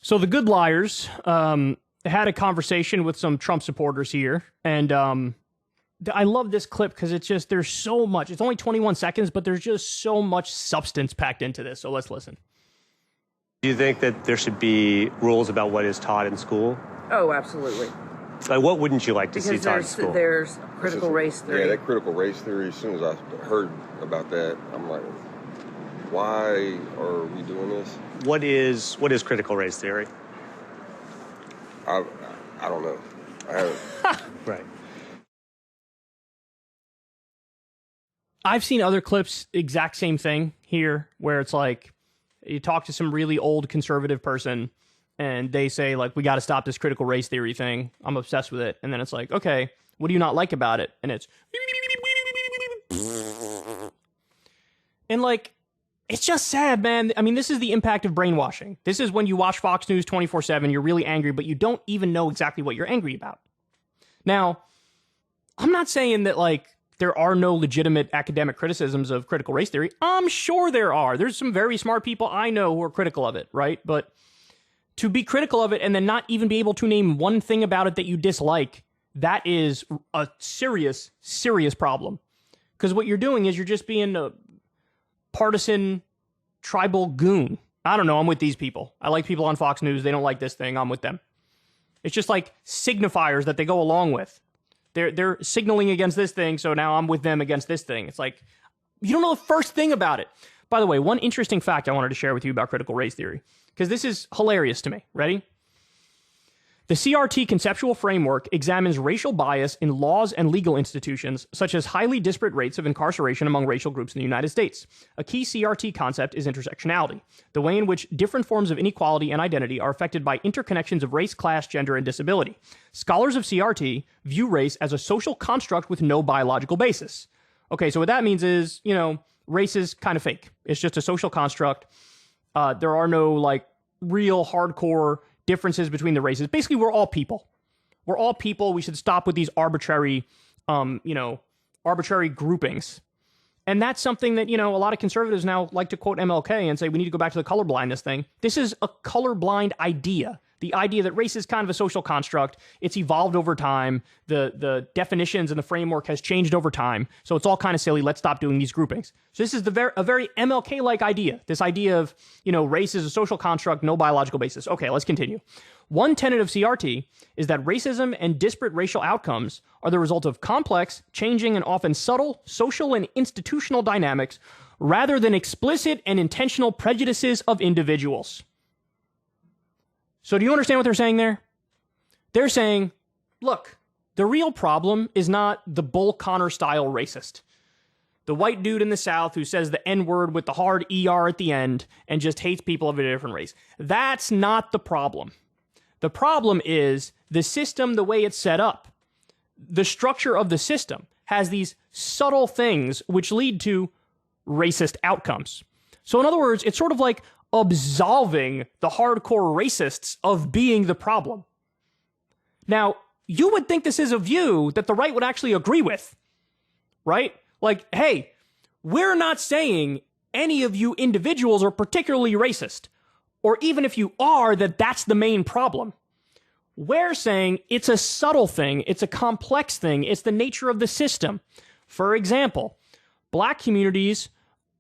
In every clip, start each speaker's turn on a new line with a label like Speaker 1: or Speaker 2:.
Speaker 1: So the good liars had a conversation with some Trump supporters here, and I love this clip because it's just, there's so much. It's only 21 seconds, but there's just so much substance packed into this. So let's listen.
Speaker 2: Do you think that there should be rules about what is taught in school?
Speaker 3: Oh, absolutely.
Speaker 2: Like, what wouldn't you like to see taught in school?
Speaker 3: There's critical race theory.
Speaker 4: Yeah, that critical race theory, as soon as I heard about that, I'm like, why are we doing this?
Speaker 2: What is critical race theory?
Speaker 4: I don't know. I haven't.
Speaker 2: Right.
Speaker 1: I've seen other clips, exact same thing here, where it's like, you talk to some really old conservative person, and they say, like, we got to stop this critical race theory thing. I'm obsessed with it. And then it's like, okay, what do you not like about it? And it's... And, like, it's just sad, man. I mean, this is the impact of brainwashing. This is when you watch Fox News 24/7, you're really angry, but you don't even know exactly what you're angry about. Now, I'm not saying that, like, there are no legitimate academic criticisms of critical race theory. I'm sure there are. There's some very smart people I know who are critical of it, right? But to be critical of it and then not even be able to name one thing about it that you dislike, that is a serious, serious problem. Because what you're doing is you're just being a partisan, tribal goon. I don't know, I'm with these people. I like people on Fox News. They don't like this thing. I'm with them. It's just like signifiers that they go along with. They're signaling against this thing, so now I'm with them against this thing. It's like, you don't know the first thing about it. By the way, one interesting fact I wanted to share with you about critical race theory, because this is hilarious to me. Ready? The CRT conceptual framework examines racial bias in laws and legal institutions, such as highly disparate rates of incarceration among racial groups in the United States. A key CRT concept is intersectionality, the way in which different forms of inequality and identity are affected by interconnections of race, class, gender, and disability. Scholars of CRT view race as a social construct with no biological basis. Okay, so what that means is, you know, race is kind of fake. It's just a social construct. There are no, like, real hardcore differences between the races. Basically, we're all people. We're all people. We should stop with these arbitrary, arbitrary groupings. And that's something that, you know, a lot of conservatives now like to quote MLK and say we need to go back to the colorblindness thing. This is a colorblind idea. The idea that race is kind of a social construct. It's evolved over time. The definitions and the framework has changed over time. So it's all kind of silly. Let's stop doing these groupings. So this is a very MLK-like idea. This idea of, you know, race is a social construct, no biological basis. Okay, let's continue. One tenet of CRT is that racism and disparate racial outcomes are the result of complex, changing, and often subtle social and institutional dynamics rather than explicit and intentional prejudices of individuals. So do you understand what they're saying there? They're saying, look, the real problem is not the Bull Connor style racist. The white dude in the South who says the N-word with the hard ER at the end and just hates people of a different race. That's not the problem. The problem is the system, the way it's set up. The structure of the system has these subtle things which lead to racist outcomes. So in other words, it's sort of like absolving the hardcore racists of being the problem. Now, you would think this is a view that the right would actually agree with, right? Like, hey, we're not saying any of you individuals are particularly racist, or even if you are, that that's the main problem. We're saying it's a subtle thing, it's a complex thing, it's the nature of the system. For example, black communities,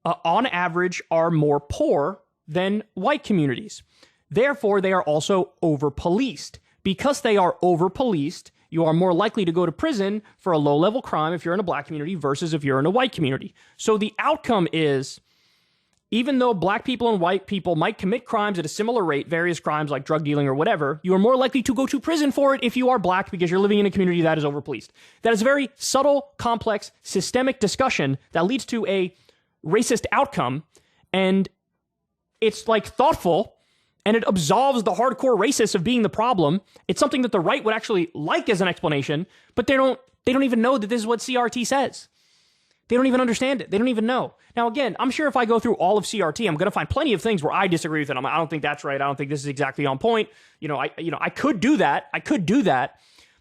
Speaker 1: on average, are more poor than white communities. Therefore, they are also over-policed. Because they are over-policed, you are more likely to go to prison for a low-level crime if you're in a black community versus if you're in a white community. So the outcome is, even though black people and white people might commit crimes at a similar rate, various crimes like drug dealing or whatever, you are more likely to go to prison for it if you are black because you're living in a community that is over-policed. That is a very subtle, complex, systemic discussion that leads to a racist outcome, and it's like thoughtful, and it absolves the hardcore racists of being the problem. It's something that the right would actually like as an explanation, but they don't even know that this is what CRT says. They don't even understand it. They don't even know. Now, again, I'm sure if I go through all of CRT, I'm going to find plenty of things where I disagree with it. I don't think that's right. I don't think this is exactly on point. I could do that.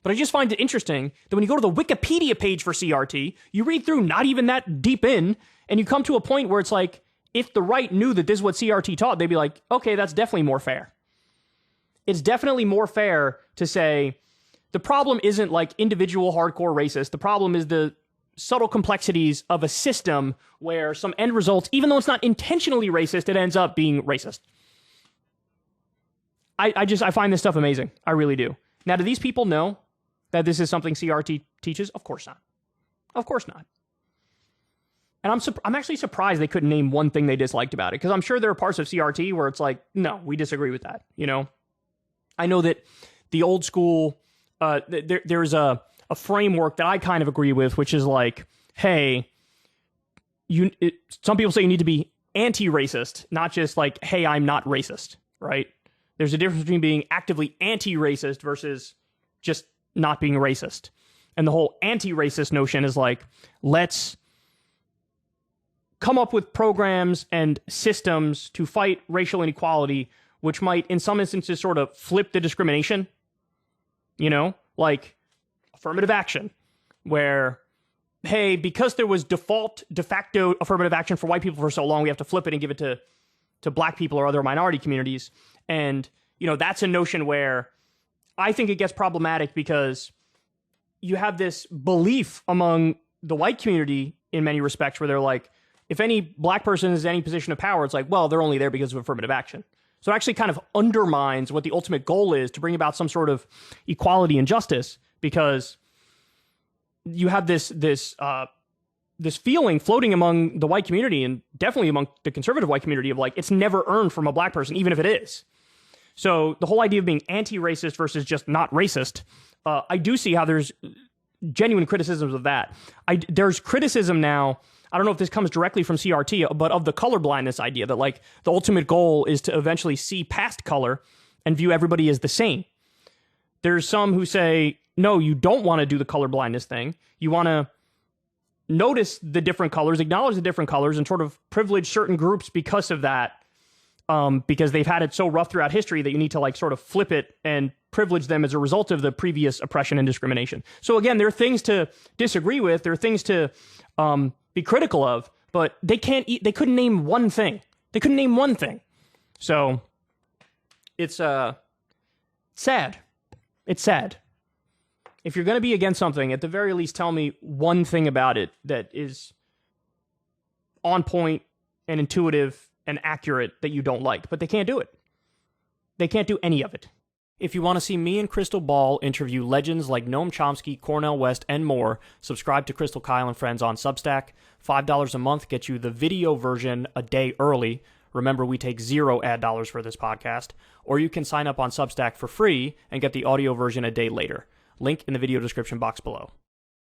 Speaker 1: But I just find it interesting that when you go to the Wikipedia page for CRT, you read through not even that deep in, and you come to a point where it's like, if the right knew that this is what CRT taught, they'd be like, okay, that's definitely more fair. it's definitely more fair to say the problem isn't like individual hardcore racist. The problem is the subtle complexities of a system where some end results, even though it's not intentionally racist, it ends up being racist. I find this stuff amazing. I really do. Now, do these people know that this is something CRT teaches? Of course not. Of course not. And I'm actually surprised they couldn't name one thing they disliked about it, because I'm sure there are parts of CRT where it's like, no, we disagree with that. You know, I know that the old school, there's a framework that I kind of agree with, which is like, hey, some people say you need to be anti-racist, not just like, hey, I'm not racist, right? There's a difference between being actively anti-racist versus just not being racist. And the whole anti-racist notion is like, let's come up with programs and systems to fight racial inequality, which might, in some instances, sort of flip the discrimination. You know, like affirmative action, where, hey, because there was de facto affirmative action for white people for so long, we have to flip it and give it to black people or other minority communities. And, you know, that's a notion where I think it gets problematic because you have this belief among the white community in many respects where they're like, if any black person is in any position of power, it's like, well, they're only there because of affirmative action. So it actually kind of undermines what the ultimate goal is, to bring about some sort of equality and justice, because you have this feeling floating among the white community, and definitely among the conservative white community, of like, it's never earned from a black person, even if it is. So the whole idea of being anti-racist versus just not racist, I do see how there's genuine criticisms of that. There's criticism now, I don't know if this comes directly from CRT, but of the colorblindness idea, that like the ultimate goal is to eventually see past color and view everybody as the same. There's some who say, no, you don't want to do the colorblindness thing. You want to notice the different colors, acknowledge the different colors, and sort of privilege certain groups because of that, because they've had it so rough throughout history that you need to like sort of flip it and privilege them as a result of the previous oppression and discrimination. So again, there are things to disagree with. There are things to be critical of, but they couldn't name one thing. They couldn't name one thing. So it's sad. It's sad. If you're going to be against something, at the very least, tell me one thing about it that is on point and intuitive and accurate that you don't like. But they can't do it. They can't do any of it. If you want to see me and Crystal Ball interview legends like Noam Chomsky, Cornel West, and more, subscribe to Crystal Kyle and Friends on Substack. $5 a month gets you the video version a day early. Remember, we take 0 ad dollars for this podcast. Or you can sign up on Substack for free and get the audio version a day later. Link in the video description box below.